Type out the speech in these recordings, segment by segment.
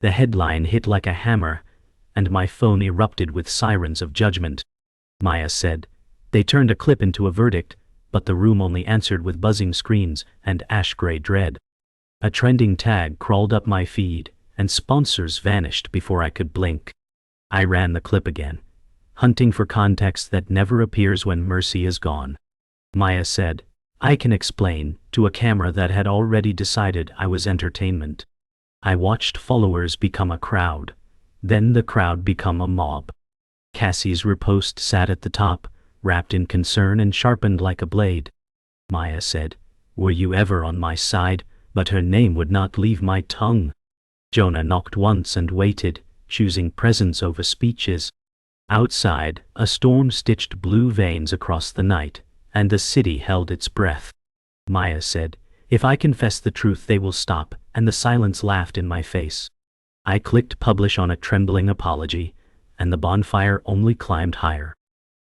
The headline hit like a hammer, and my phone erupted with sirens of judgment. Maya said. They turned a clip into a verdict, but the room only answered with buzzing screens and ash-gray dread. A trending tag crawled up my feed, and sponsors vanished before I could blink. I ran the clip again, hunting for context that never appears when mercy is gone. Maya said, I can explain, to a camera that had already decided I was entertainment. I watched followers become a crowd, then the crowd become a mob. Cassie's riposte sat at the top, wrapped in concern and sharpened like a blade. Maya said, Were you ever on my side? But her name would not leave my tongue. Jonah knocked once and waited, choosing presence over speeches. Outside, a storm stitched blue veins across the night, and the city held its breath. Maya said, If I confess the truth they will stop, and the silence laughed in my face. I clicked publish on a trembling apology, and the bonfire only climbed higher.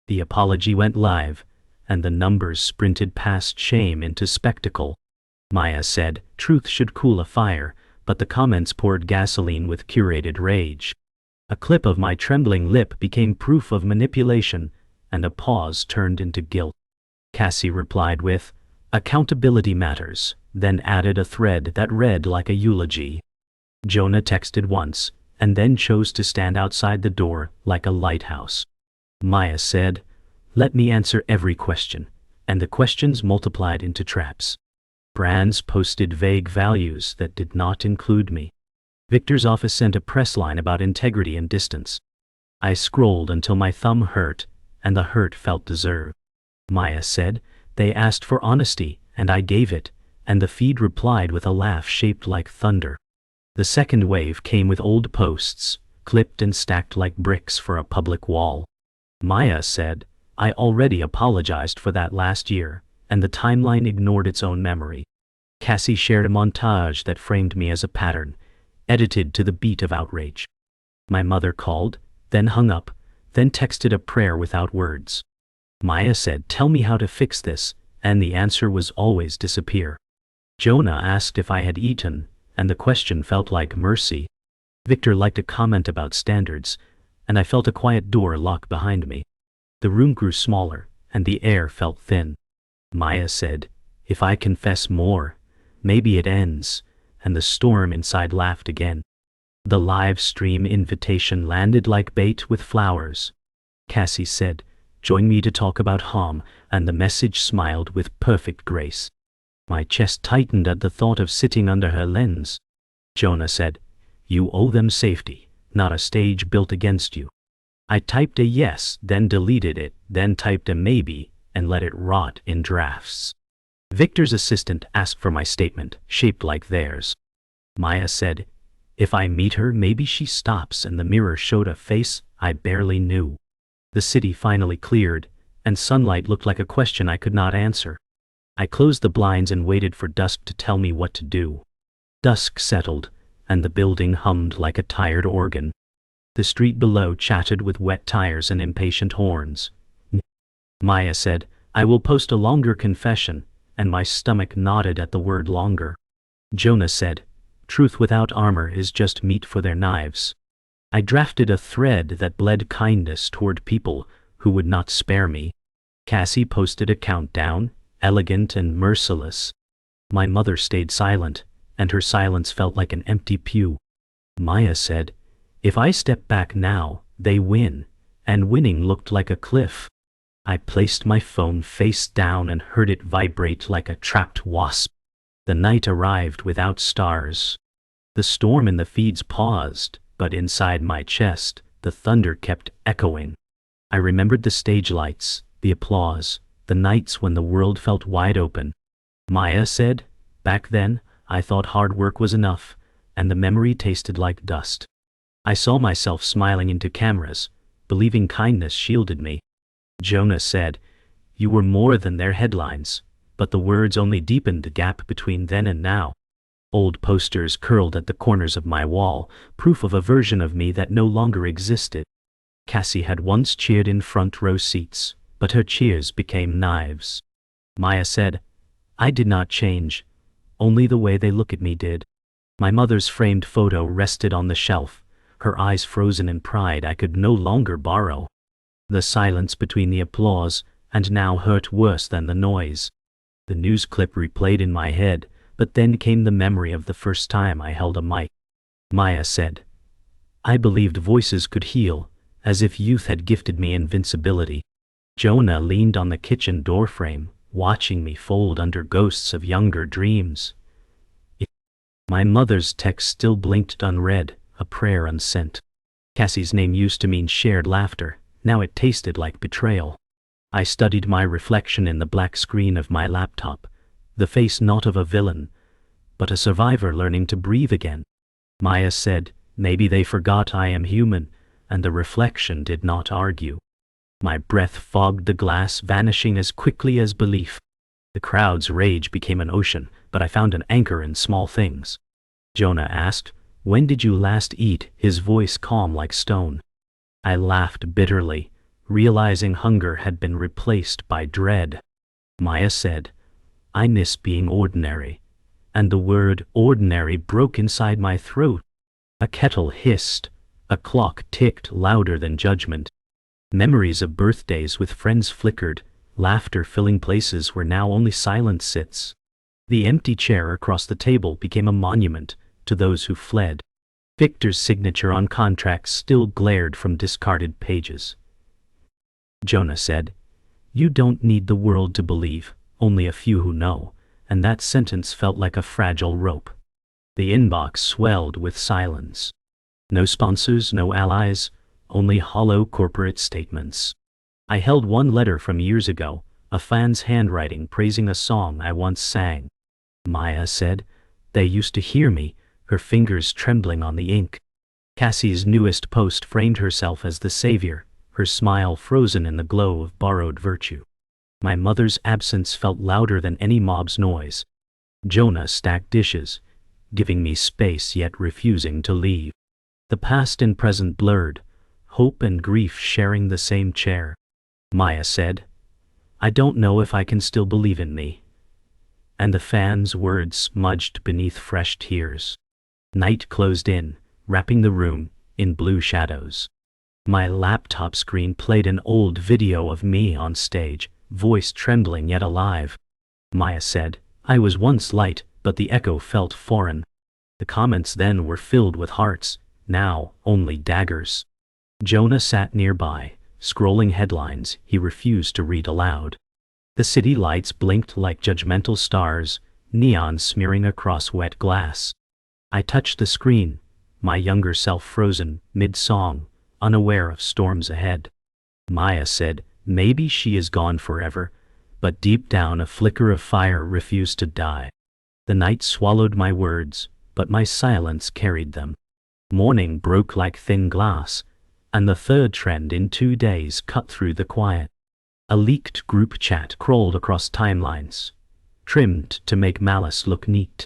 The apology went live, and the numbers sprinted past shame into spectacle. Maya said, Truth should cool a fire, but the comments poured gasoline with curated rage. A clip of my trembling lip became proof of manipulation, and a pause turned into guilt. Cassie replied with, Accountability matters, then added a thread that read like a eulogy. Jonah texted once, and then chose to stand outside the door like a lighthouse. Maya said, Let me answer every question, and the questions multiplied into traps. Brands posted vague values that did not include me. Victor's office sent a press line about integrity and distance. I scrolled until my thumb hurt, and the hurt felt deserved. Maya said, They asked for honesty, and I gave it, and the feed replied with a laugh shaped like thunder. The second wave came with old posts, clipped and stacked like bricks for a public wall. Maya said, I already apologized for that last year, and the timeline ignored its own memory. Cassie shared a montage that framed me as a pattern, edited to the beat of outrage. My mother called, then hung up, then texted a prayer without words. Maya said, Tell me how to fix this, and the answer was always disappear. Jonah asked if I had eaten, and the question felt like mercy. Victor liked a comment about standards, and I felt a quiet door lock behind me. The room grew smaller, and the air felt thin. Maya said, If I confess more, maybe it ends, and the storm inside laughed again. The live stream invitation landed like bait with flowers. Cassie said, Join me to talk about harm, and the message smiled with perfect grace. My chest tightened at the thought of sitting under her lens. Jonah said, You owe them safety, not a stage built against you. I typed a yes, then deleted it, then typed a maybe, and let it rot in drafts. Victor's assistant asked for my statement, shaped like theirs. Maya said, If I meet her, maybe she stops, and the mirror showed a face I barely knew. The city finally cleared, and sunlight looked like a question I could not answer. I closed the blinds and waited for dusk to tell me what to do. Dusk settled, and the building hummed like a tired organ. The street below chattered with wet tires and impatient horns. Maya said, I will post a longer confession, and my stomach nodded at the word longer. Jonah said, Truth without armor is just meat for their knives. I drafted a thread that bled kindness toward people who would not spare me. Cassie posted a countdown, elegant and merciless. My mother stayed silent, and her silence felt like an empty pew. Maya said, If I step back now, they win, and winning looked like a cliff. I placed my phone face down and heard it vibrate like a trapped wasp. The night arrived without stars. The storm in the feeds paused, but inside my chest, the thunder kept echoing. I remembered the stage lights, the applause, the nights when the world felt wide open. Maya said, Back then, I thought hard work was enough, and the memory tasted like dust. I saw myself smiling into cameras, believing kindness shielded me. Jonah said, You were more than their headlines, but the words only deepened the gap between then and now. Old posters curled at the corners of my wall, proof of a version of me that no longer existed. Cassie had once cheered in front row seats, but her cheers became knives. Maya said, I did not change, only the way they look at me did. My mother's framed photo rested on the shelf, her eyes frozen in pride I could no longer borrow. The silence between the applause and now hurt worse than the noise. The news clip replayed in my head, but then came the memory of the first time I held a mic. Maya said, "I believed voices could heal, as if youth had gifted me invincibility." Jonah leaned on the kitchen doorframe, watching me fold under ghosts of younger dreams. My mother's text still blinked unread, a prayer unsent. Cassie's name used to mean shared laughter, now it tasted like betrayal. I studied my reflection in the black screen of my laptop, the face not of a villain, but a survivor learning to breathe again. Maya said, "Maybe they forgot I am human," and the reflection did not argue. My breath fogged the glass, vanishing as quickly as belief. The crowd's rage became an ocean, but I found an anchor in small things. Jonah asked, "When did you last eat?" his voice calm like stone. I laughed bitterly, realizing hunger had been replaced by dread. Maya said, "I miss being ordinary," and the word ordinary broke inside my throat. A kettle hissed, a clock ticked louder than judgment. Memories of birthdays with friends flickered, laughter filling places where now only silence sits. The empty chair across the table became a monument to those who fled. Victor's signature on contracts still glared from discarded pages. Jonah said, "You don't need the world to believe, only a few who know," and that sentence felt like a fragile rope. The inbox swelled with silence. No sponsors, no allies, only hollow corporate statements. I held one letter from years ago, a fan's handwriting praising a song I once sang. Maya said, "They used to hear me," her fingers trembling on the ink. Cassie's newest post framed herself as the savior, her smile frozen in the glow of borrowed virtue. My mother's absence felt louder than any mob's noise. Jonah stacked dishes, giving me space yet refusing to leave. The past and present blurred, hope and grief sharing the same chair. Maya said, "I don't know if I can still believe in me." And the fan's words smudged beneath fresh tears. Night closed in, wrapping the room in blue shadows. My laptop screen played an old video of me on stage, voice trembling yet alive. Maya said, "I was once light, but the echo felt foreign." The comments then were filled with hearts, now only daggers. Jonah sat nearby, scrolling headlines he refused to read aloud. The city lights blinked like judgmental stars, neon smearing across wet glass. I touched the screen, my younger self frozen, mid-song, unaware of storms ahead. Maya said, "Maybe she is gone forever," but deep down a flicker of fire refused to die. The night swallowed my words, but my silence carried them. Morning broke like thin glass, and the third trend in 2 days cut through the quiet. A leaked group chat crawled across timelines, trimmed to make malice look neat.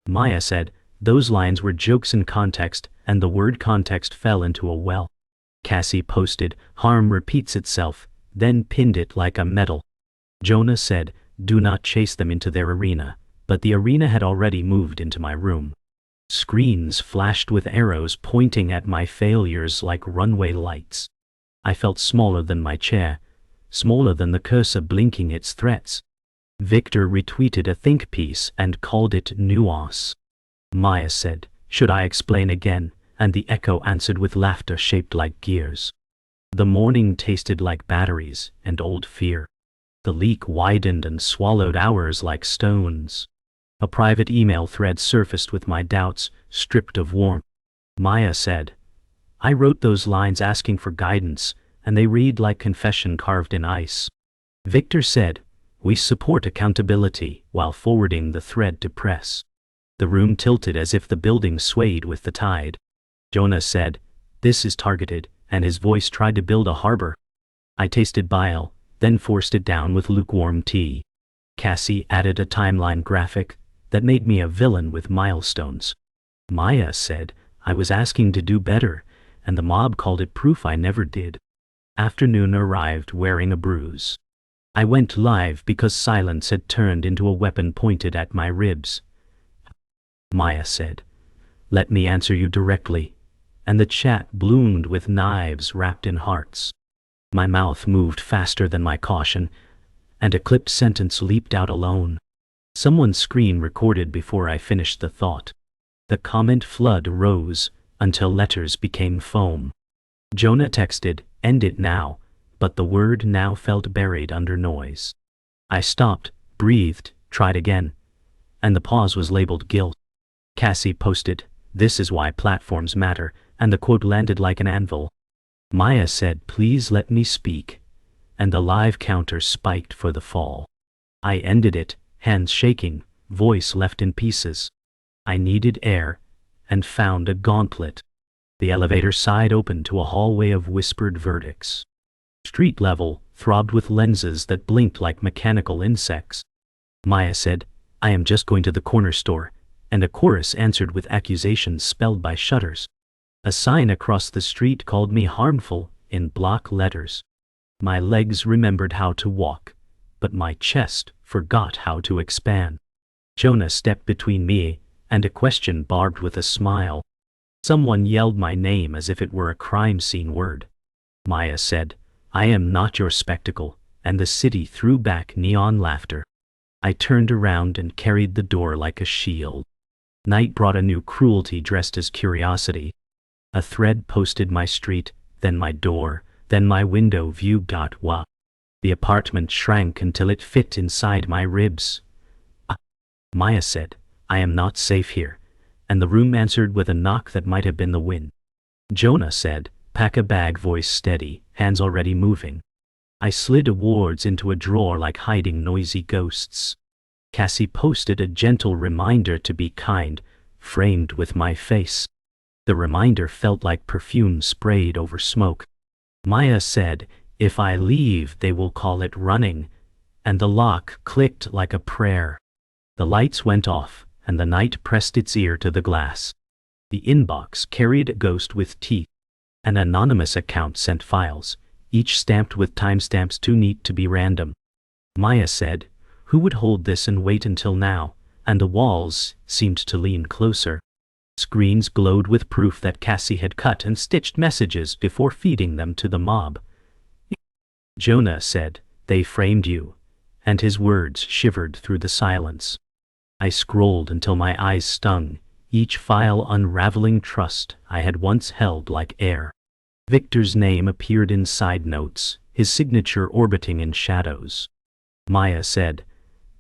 Maya said, "Those lines were jokes in context," and the word context fell into a well. Cassie posted, "Harm repeats itself," then pinned it like a medal. Jonah said, "Do not chase them into their arena," but the arena had already moved into my room. Screens flashed with arrows pointing at my failures like runway lights. I felt smaller than my chair, smaller than the cursor blinking its threats. Victor retweeted a think piece and called it nuance. Maya said, "Should I explain again?" and the echo answered with laughter shaped like gears. The morning tasted like batteries and old fear. The leak widened and swallowed hours like stones. A private email thread surfaced with my doubts, stripped of warmth. Maya said, "I wrote those lines asking for guidance, and they read like confession carved in ice." Victor said, "We support accountability," while forwarding the thread to press. The room tilted as if the building swayed with the tide. Jonah said, "This is targeted," and his voice tried to build a harbor. I tasted bile, then forced it down with lukewarm tea. Cassie added a timeline graphic that made me a villain with milestones. Maya said, "I was asking to do better," and the mob called it proof I never did. Afternoon arrived wearing a bruise. I went live because silence had turned into a weapon pointed at my ribs. Maya said, Let me answer you directly. And the chat bloomed with knives wrapped in hearts. My mouth moved faster than my caution, and a clipped sentence leaped out alone. Someone's screen recorded before I finished the thought. The comment flood rose until letters became foam. Jonah texted, "End it now," but the word now felt buried under noise. I stopped, breathed, tried again, and the pause was labeled guilt. Cassie posted, "This is why platforms matter," and the quote landed like an anvil. Maya said, "Please let me speak," and the live counter spiked for the fall. I ended it, hands shaking, voice left in pieces. I needed air, and found a gauntlet. The elevator side opened to a hallway of whispered verdicts. Street level throbbed with lenses that blinked like mechanical insects. Maya said, "I am just going to the corner store," and a chorus answered with accusations spelled by shutters. A sign across the street called me harmful in block letters. My legs remembered how to walk, but my chest forgot how to expand. Jonah stepped between me and a question barbed with a smile. Someone yelled my name as if it were a crime scene word. Maya said, "I am not your spectacle," and the city threw back neon laughter. I turned around and carried the door like a shield. Night brought a new cruelty dressed as curiosity. A thread posted my street, then my door, then my window view. Wa. The apartment shrank until it fit inside my ribs. Maya said, "I am not safe here," and the room answered with a knock that might have been the wind. Jonah said, "Pack a bag," voice steady, hands already moving. I slid awards into a drawer like hiding noisy ghosts. Cassie posted a gentle reminder to be kind, framed with my face. The reminder felt like perfume sprayed over smoke. Maya said, "If I leave, they will call it running," and the lock clicked like a prayer. The lights went off, and the night pressed its ear to the glass. The inbox carried a ghost with teeth. An anonymous account sent files, each stamped with timestamps too neat to be random. Maya said, "Who would hold this and wait until now?" And the walls seemed to lean closer. Screens glowed with proof that Cassie had cut and stitched messages before feeding them to the mob. Jonah said, "They framed you," and his words shivered through the silence. I scrolled until my eyes stung, each file unraveling trust I had once held like air. Victor's name appeared in side notes, his signature orbiting in shadows. Maya said,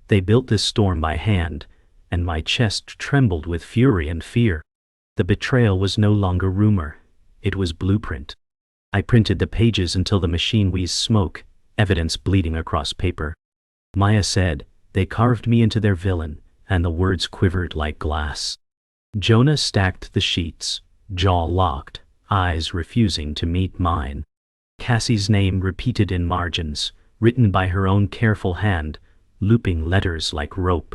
"They built this storm by hand," and my chest trembled with fury and fear. The betrayal was no longer rumor, it was blueprint. I printed the pages until the machine wheezed smoke, evidence bleeding across paper. Maya said, "They carved me into their villain," and the words quivered like glass. Jonah stacked the sheets, jaw locked, eyes refusing to meet mine. Cassie's name repeated in margins, written by her own careful hand, looping letters like rope.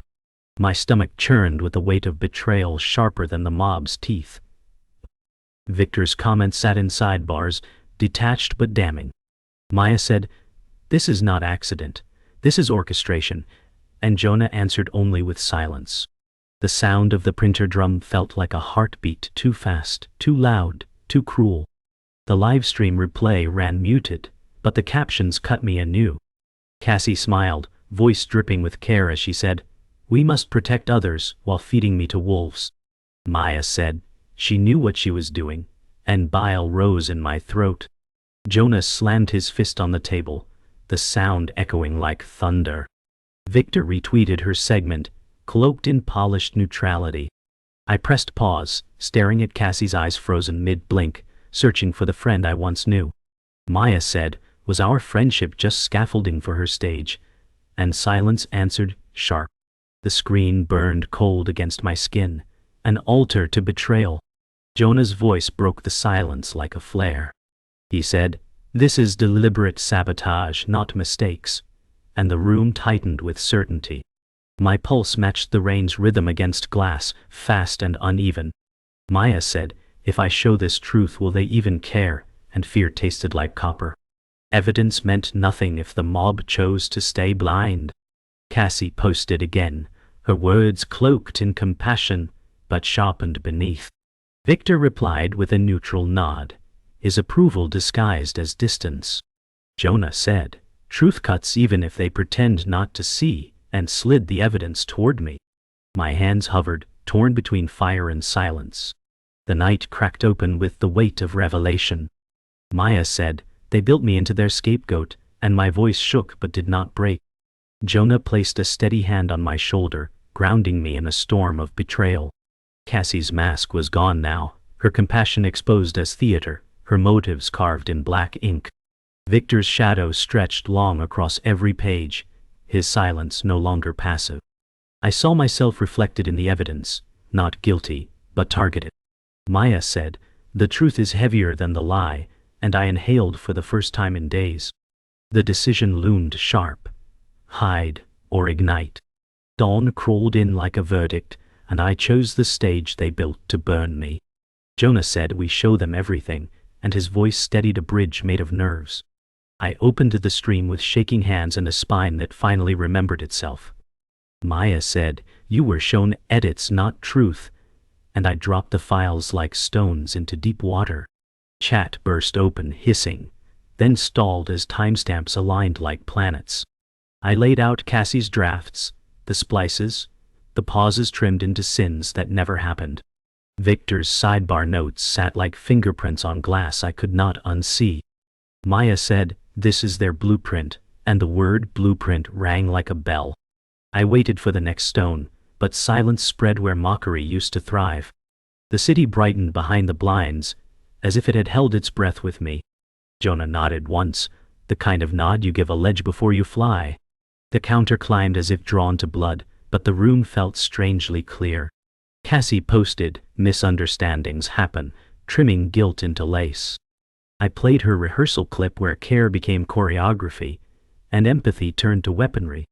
My stomach churned with the weight of betrayal sharper than the mob's teeth. Victor's comments sat in sidebars, detached but damning. Maya said, "This is not accident. This is orchestration," and Jonah answered only with silence. The sound of the printer drum felt like a heartbeat, too fast, too loud, too cruel. The livestream replay ran muted, but the captions cut me anew. Cassie smiled, voice dripping with care as she said, "We must protect others while feeding me to wolves." Maya said, she knew what she was doing, and bile rose in my throat. Jonah slammed his fist on the table, the sound echoing like thunder. Victor retweeted her segment, cloaked in polished neutrality. I pressed pause, staring at Cassie's eyes frozen mid-blink, searching for the friend I once knew. Maya said, "Was our friendship just scaffolding for her stage?" And silence answered, sharp. The screen burned cold against my skin, an altar to betrayal. Jonah's voice broke the silence like a flare. He said, "This is deliberate sabotage, not mistakes," and the room tightened with certainty. My pulse matched the rain's rhythm against glass, fast and uneven. Maya said, "If I show this truth, will they even care?" And fear tasted like copper. Evidence meant nothing if the mob chose to stay blind. Cassie posted again, her words cloaked in compassion, but sharpened beneath. Victor replied with a neutral nod, his approval disguised as distance. Jonah said, "Truth cuts even if they pretend not to see," and slid the evidence toward me. My hands hovered, torn between fire and silence. The night cracked open with the weight of revelation. Maya said, "They built me into their scapegoat," and my voice shook but did not break. Jonah placed a steady hand on my shoulder, grounding me in a storm of betrayal. Cassie's mask was gone now, her compassion exposed as theater, her motives carved in black ink. Victor's shadow stretched long across every page, his silence no longer passive. I saw myself reflected in the evidence, not guilty, but targeted. Maya said, "The truth is heavier than the lie," and I inhaled for the first time in days. The decision loomed sharp. Hide or ignite. Dawn crawled in like a verdict, and I chose the stage they built to burn me. Jonah said, "We show them everything," and his voice steadied a bridge made of nerves. I opened the stream with shaking hands and a spine that finally remembered itself. Maya said, "You were shown edits, not truth," and I dropped the files like stones into deep water. Chat burst open, hissing, then stalled as timestamps aligned like planets. I laid out Cassie's drafts, the splices, the pauses trimmed into sins that never happened. Victor's sidebar notes sat like fingerprints on glass I could not unsee. Maya said, "This is their blueprint," and the word blueprint rang like a bell. I waited for the next stone, but silence spread where mockery used to thrive. The city brightened behind the blinds, as if it had held its breath with me. Jonah nodded once, the kind of nod you give a ledge before you fly. The counter climbed as if drawn to blood, but the room felt strangely clear. Cassie posted, "Misunderstandings happen," trimming guilt into lace. I played her rehearsal clip where care became choreography, and empathy turned to weaponry.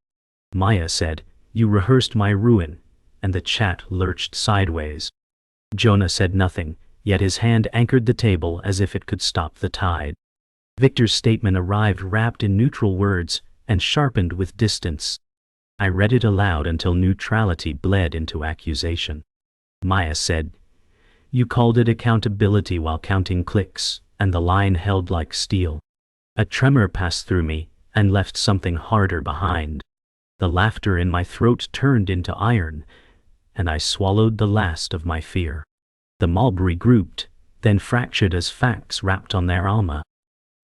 Maya said, "You rehearsed my ruin," and the chat lurched sideways. Jonah said nothing, yet his hand anchored the table as if it could stop the tide. Victor's statement arrived wrapped in neutral words and sharpened with distance. I read it aloud until neutrality bled into accusation. Maya said, "You called it accountability while counting clicks," and the line held like steel. A tremor passed through me and left something harder behind. The laughter in my throat turned into iron, and I swallowed the last of my fear. The mob regrouped, then fractured as facts wrapped on their armor.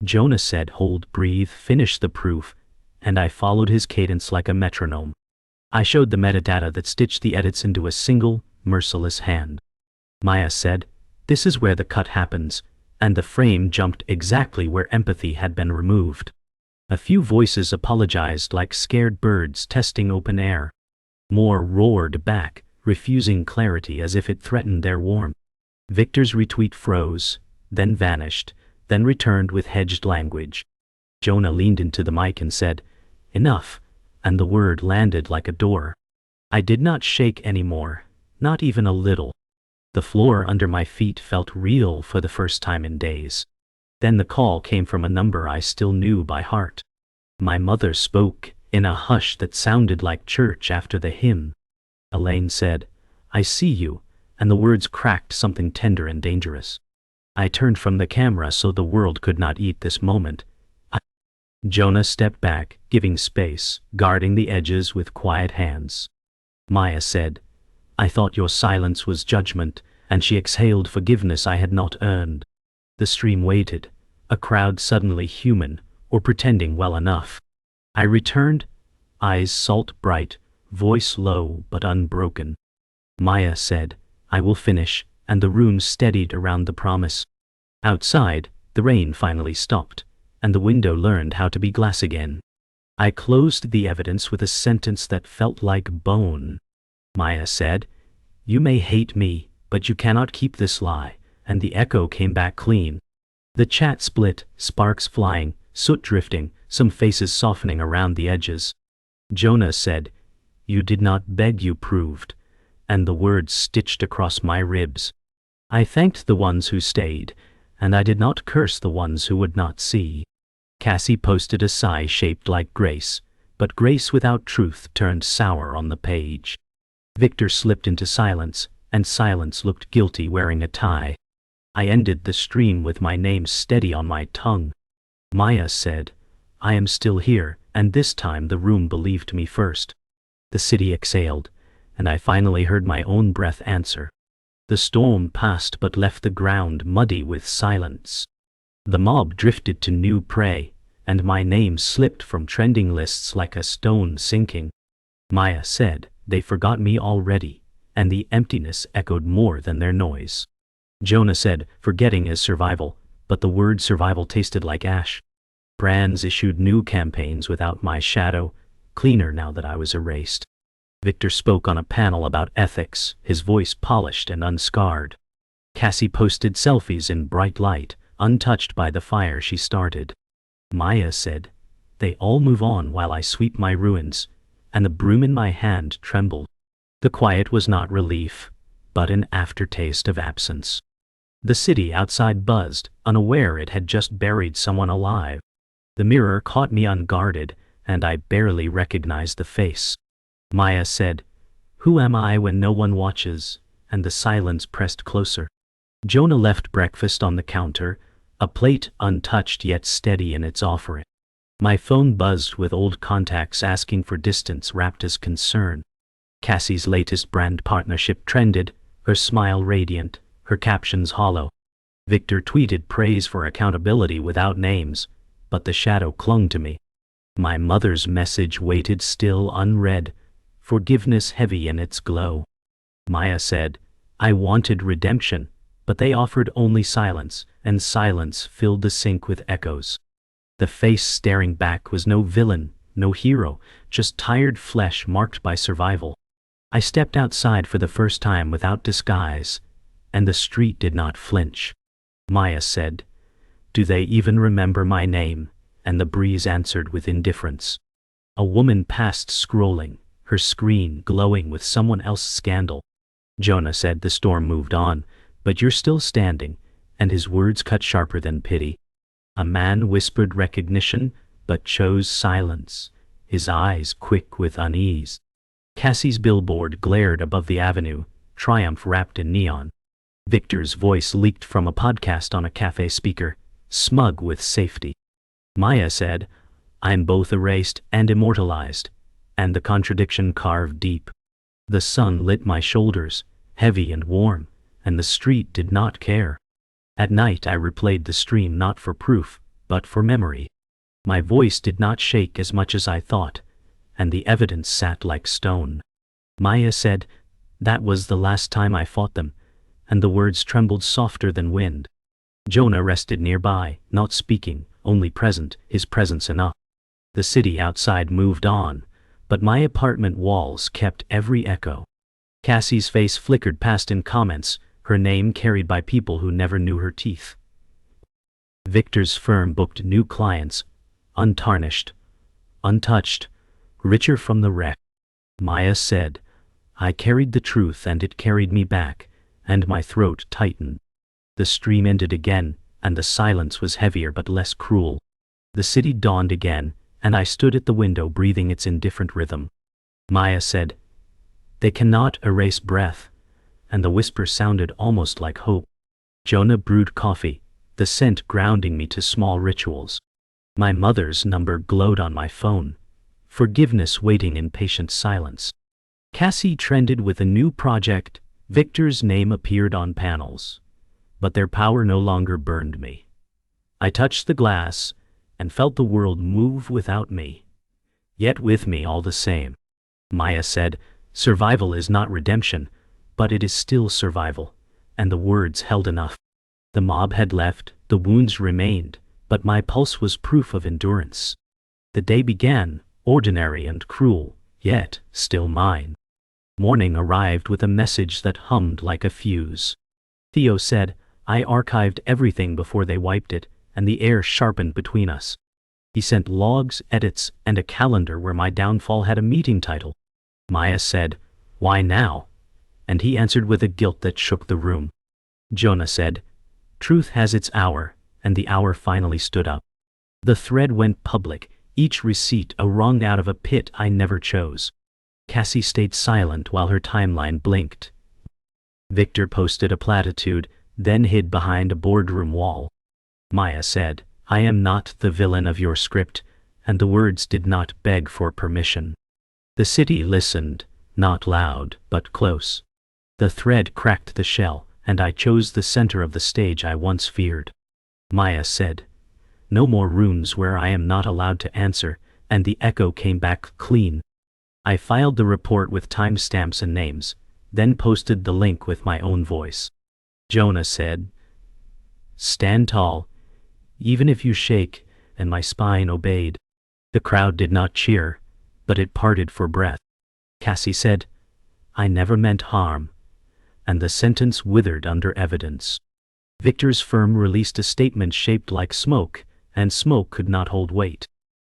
Jonah said, "Hold, breathe, finish the proof," and I followed his cadence like a metronome. I showed the metadata that stitched the edits into a single, merciless hand. Maya said, "This is where the cut happens," and the frame jumped exactly where empathy had been removed. A few voices apologized like scared birds testing open air. More roared back, refusing clarity as if it threatened their warmth. Victor's retweet froze, then vanished, then returned with hedged language. Jonah leaned into the mic and said, "Enough," and the word landed like a door. I did not shake anymore, not even a little. The floor under my feet felt real for the first time in days. Then the call came from a number I still knew by heart. My mother spoke, in a hush that sounded like church after the hymn. Elaine said, "I see you," and the words cracked something tender and dangerous. I turned from the camera so the world could not eat this moment. Jonah stepped back, giving space, guarding the edges with quiet hands. Maya said, "I thought your silence was judgment," and she exhaled forgiveness I had not earned. The stream waited, a crowd suddenly human, or pretending well enough. I returned, eyes salt bright, voice low but unbroken. Maya said, "I will finish," and the room steadied around the promise. Outside, the rain finally stopped, and the window learned how to be glass again. I closed the evidence with a sentence that felt like bone. Maya said, "You may hate me, but you cannot keep this lie," and the echo came back clean. The chat split, sparks flying, soot drifting, some faces softening around the edges. Jonah said, "You did not beg, you proved," and the words stitched across my ribs. I thanked the ones who stayed, and I did not curse the ones who would not see. Cassie posted a sigh shaped like grace, but grace without truth turned sour on the page. Victor slipped into silence, and Silence looked guilty wearing a tie. I ended the stream with my name steady on my tongue. Maya said, "I am still here," and this time the room believed me first. The city exhaled, and I finally heard my own breath answer. The storm passed but left the ground muddy with silence. The mob drifted to new prey, and my name slipped from trending lists like a stone sinking. Maya said, "They forgot me already," and the emptiness echoed more than their noise. Jonah said, "Forgetting is survival," but the word survival tasted like ash. Brands issued new campaigns without my shadow, cleaner now that I was erased. Victor spoke on a panel about ethics, his voice polished and unscarred. Cassie posted selfies in bright light, untouched by the fire she started. Maya said, "They all move on while I sweep my ruins," and the broom in my hand trembled. The quiet was not relief, but an aftertaste of absence. The city outside buzzed, unaware it had just buried someone alive. The mirror caught me unguarded, and I barely recognized the face. Maya said, "Who am I when no one watches?" and the silence pressed closer. Jonah left breakfast on the counter, a plate untouched yet steady in its offering. My phone buzzed with old contacts asking for distance wrapped as concern. Cassie's latest brand partnership trended, her smile radiant, her captions hollow. Victor tweeted praise for accountability without names, but the shadow clung to me. My mother's message waited still unread, forgiveness heavy in its glow. Maya said, "I wanted redemption," but they offered only silence, and silence filled the sink with echoes. The face staring back was no villain, no hero, just tired flesh marked by survival. I stepped outside for the first time without disguise, and the street did not flinch. Maya said, "Do they even remember my name?" and the breeze answered with indifference. A woman passed scrolling, her screen glowing with someone else's scandal. Jonah said, "The storm moved on, but you're still standing," and his words cut sharper than pity. A man whispered recognition, but chose silence, his eyes quick with unease. Cassie's billboard glared above the avenue, triumph wrapped in neon. Victor's voice leaked from a podcast on a cafe speaker, smug with safety. Maya said, "I'm both erased and immortalized," and the contradiction carved deep. The sun lit my shoulders, heavy and warm, and the street did not care. At night I replayed the stream not for proof, but for memory. My voice did not shake as much as I thought, and the evidence sat like stone. Maya said, "That was the last time I fought them," and the words trembled softer than wind. Jonah rested nearby, not speaking, only present, his presence enough. The city outside moved on, but my apartment walls kept every echo. Cassie's face flickered past in comments, her name carried by people who never knew her teeth. Victor's firm booked new clients, untarnished, untouched, richer from the wreck. Maya said, "I carried the truth and it carried me back," and my throat tightened. The stream ended again, and the silence was heavier but less cruel. The city dawned again, and I stood at the window breathing its indifferent rhythm. Maya said, "They cannot erase breath," and the whisper sounded almost like hope. Jonah brewed coffee, the scent grounding me to small rituals. My mother's number glowed on my phone, forgiveness waiting in patient silence. Cassie trended with a new project, Victor's name appeared on panels, but their power no longer burned me. I touched the glass and felt the world move without me, yet with me all the same. Maya said, "Survival is not redemption, but it is still survival," and the words held enough. The mob had left, the wounds remained, but my pulse was proof of endurance. The day began, ordinary and cruel, yet still mine. Morning arrived with a message that hummed like a fuse. Theo said, "I archived everything before they wiped it," and the air sharpened between us. He sent logs, edits, and a calendar where my downfall had a meeting title. Maya said, "Why now?" and he answered with a guilt that shook the room. Jonah said, "Truth has its hour," and the hour finally stood up. The thread went public, each receipt wrung out of a pit I never chose. Cassie stayed silent while her timeline blinked. Victor posted a platitude, then hid behind a boardroom wall. Maya said, I am not the villain of your script, and the words did not beg for permission. The city listened, not loud, but close. The thread cracked the shell, and I chose the center of the stage I once feared. Maya said, no more rooms where I am not allowed to answer, and the echo came back clean. I filed the report with timestamps and names, then posted the link with my own voice. Jonah said, stand tall, even if you shake, and my spine obeyed. The crowd did not cheer, but it parted for breath. Cassie said, I never meant harm, and the sentence withered under evidence. Victor's firm released a statement shaped like smoke, and smoke could not hold weight.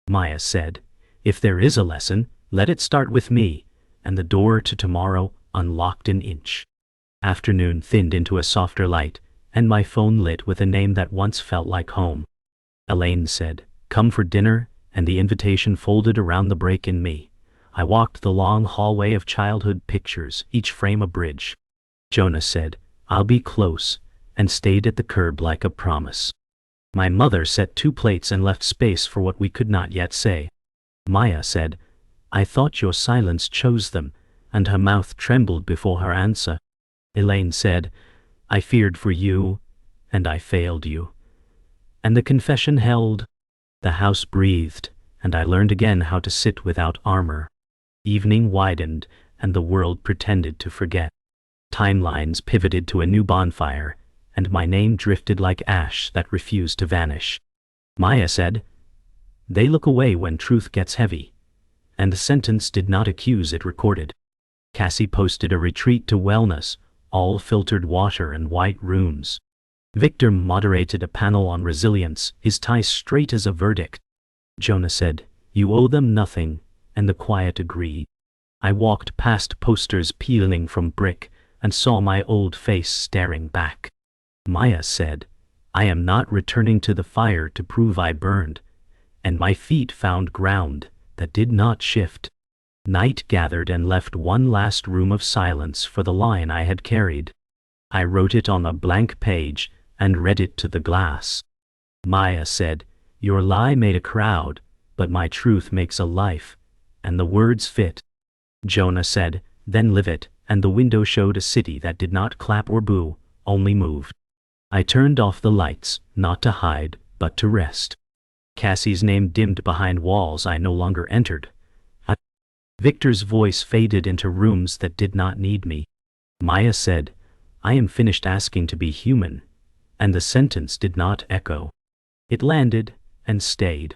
Maya said, if there is a lesson, let it start with me, and the door to tomorrow unlocked an inch. Afternoon thinned into a softer light, and my phone lit with a name that once felt like home. Elaine said, come for dinner, and the invitation folded around the break in me. I walked the long hallway of childhood pictures, each frame a bridge. Jonah said, I'll be close, and stayed at the curb like a promise. My mother set 2 plates and left space for what we could not yet say. Maya said, I thought your silence chose them, and her mouth trembled before her answer. Elaine said, I feared for you, and I failed you. And the confession held. The house breathed, and I learned again how to sit without armor. Evening widened, and the world pretended to forget. Timelines pivoted to a new bonfire, and my name drifted like ash that refused to vanish. Maya said, they look away when truth gets heavy. And the sentence did not accuse, it recorded. Cassie posted a retreat to wellness, all filtered water and white rooms. Victor moderated a panel on resilience, his tie straight as a verdict. Jonah said, you owe them nothing, and the quiet agreed. I walked past posters peeling from brick, and saw my old face staring back. Maya said, I am not returning to the fire to prove I burned, and my feet found ground that did not shift. Night gathered and left one last room of silence for the line I had carried. I wrote it on a blank page and read it to the glass. Maya said, your lie made a crowd, but my truth makes a life, and the words fit. Jonah said, then live it, and the window showed a city that did not clap or boo, only moved. I turned off the lights, not to hide, but to rest. Cassie's name dimmed behind walls I no longer entered. Victor's voice faded into rooms that did not need me. Maya said, I am finished asking to be human, and the sentence did not echo. It landed and stayed.